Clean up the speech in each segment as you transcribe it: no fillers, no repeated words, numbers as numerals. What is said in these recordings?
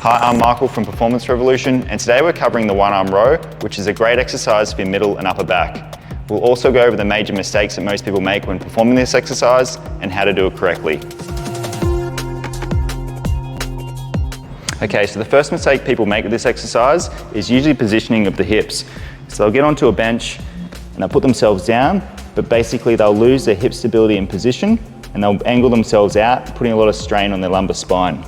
Hi, I'm Michael from Performance Revolution, and today we're covering the one arm row, which is a great exercise for your middle and upper back. We'll also go over the major mistakes that most people make when performing this exercise and how to do it correctly. Okay, so the first mistake people make with this exercise is usually positioning of the hips. So they'll get onto a bench and they'll put themselves down, but basically they'll lose their hip stability and position and they'll angle themselves out, putting a lot of strain on their lumbar spine.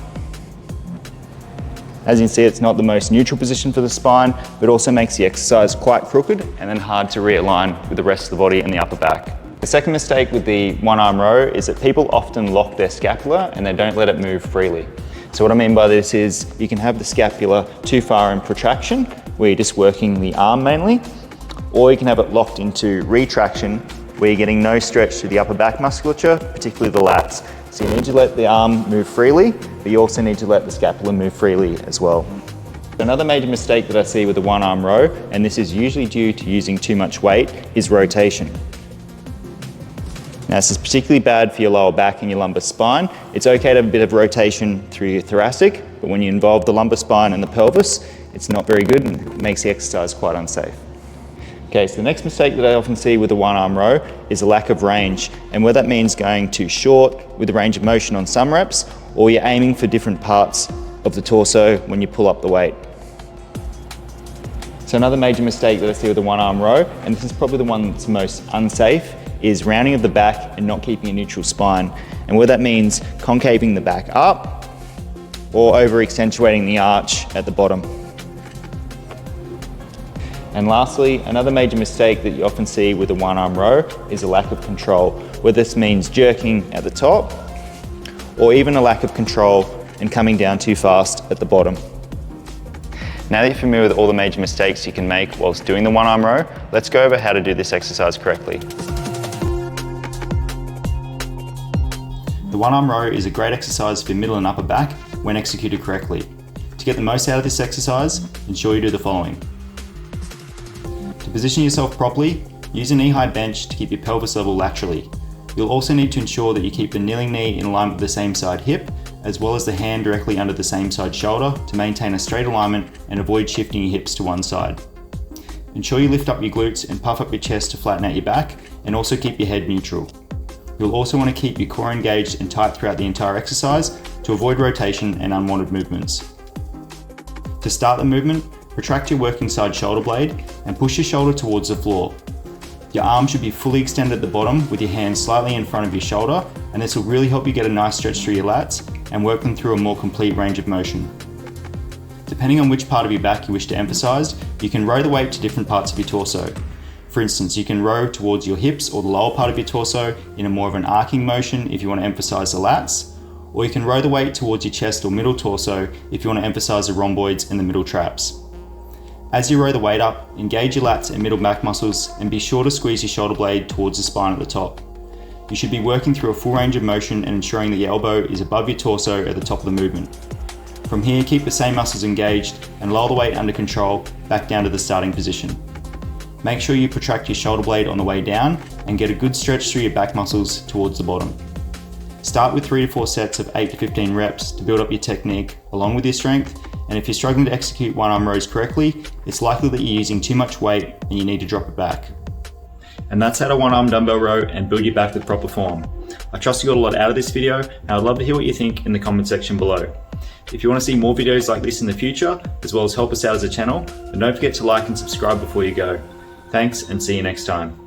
As you can see, it's not the most neutral position for the spine, but also makes the exercise quite crooked and then hard to realign with the rest of the body and the upper back. The second mistake with the one arm row is that people often lock their scapula and they don't let it move freely. So what I mean by this is you can have the scapula too far in protraction, where you're just working the arm mainly, or you can have it locked into retraction, where you're getting no stretch to the upper back musculature, particularly the lats. So you need to let the arm move freely, but you also need to let the scapula move freely as well. Another major mistake that I see with the one arm row, and this is usually due to using too much weight, is rotation. Now this is particularly bad for your lower back and your lumbar spine. It's okay to have a bit of rotation through your thoracic, but when you involve the lumbar spine and the pelvis, it's not very good and makes the exercise quite unsafe. Okay, so the next mistake that I often see with the one arm row is a lack of range, and whether that means going too short with the range of motion on some reps, or you're aiming for different parts of the torso when you pull up the weight. So another major mistake that I see with the one arm row, and this is probably the one that's most unsafe, is rounding of the back and not keeping a neutral spine. And whether that means concaving the back up or over accentuating the arch at the bottom. And lastly, another major mistake that you often see with the one arm row is a lack of control, whether this means jerking at the top or even a lack of control and coming down too fast at the bottom. Now that you're familiar with all the major mistakes you can make whilst doing the one arm row, let's go over how to do this exercise correctly. The one arm row is a great exercise for middle and upper back when executed correctly. To get the most out of this exercise, ensure you do the following. To position yourself properly, use a knee-high bench to keep your pelvis level laterally. You'll also need to ensure that you keep the kneeling knee in alignment with the same side hip, as well as the hand directly under the same side shoulder to maintain a straight alignment and avoid shifting your hips to one side. Ensure you lift up your glutes and puff up your chest to flatten out your back, and also keep your head neutral. You'll also want to keep your core engaged and tight throughout the entire exercise to avoid rotation and unwanted movements. To start the movement, retract your working side shoulder blade and push your shoulder towards the floor. Your arm should be fully extended at the bottom with your hands slightly in front of your shoulder, and this will really help you get a nice stretch through your lats and work them through a more complete range of motion. Depending on which part of your back you wish to emphasize, you can row the weight to different parts of your torso. For instance, you can row towards your hips or the lower part of your torso in a more of an arcing motion if you want to emphasize the lats, or you can row the weight towards your chest or middle torso if you want to emphasize the rhomboids and the middle traps. As you row the weight up, engage your lats and middle back muscles and be sure to squeeze your shoulder blade towards the spine at the top. You should be working through a full range of motion and ensuring that your elbow is above your torso at the top of the movement. From here, keep the same muscles engaged and lower the weight under control back down to the starting position. Make sure you protract your shoulder blade on the way down and get a good stretch through your back muscles towards the bottom. Start with 3 to 4 sets of 8 to 15 reps to build up your technique along with your strength, and if you're struggling to execute one arm rows correctly, it's likely that you're using too much weight and you need to drop it back. And that's how to one arm dumbbell row and build your back with proper form. I trust you got a lot out of this video, and I'd love to hear what you think in the comment section below. If you want to see more videos like this in the future, as well as help us out as a channel, then don't forget to like and subscribe before you go. Thanks, and see you next time.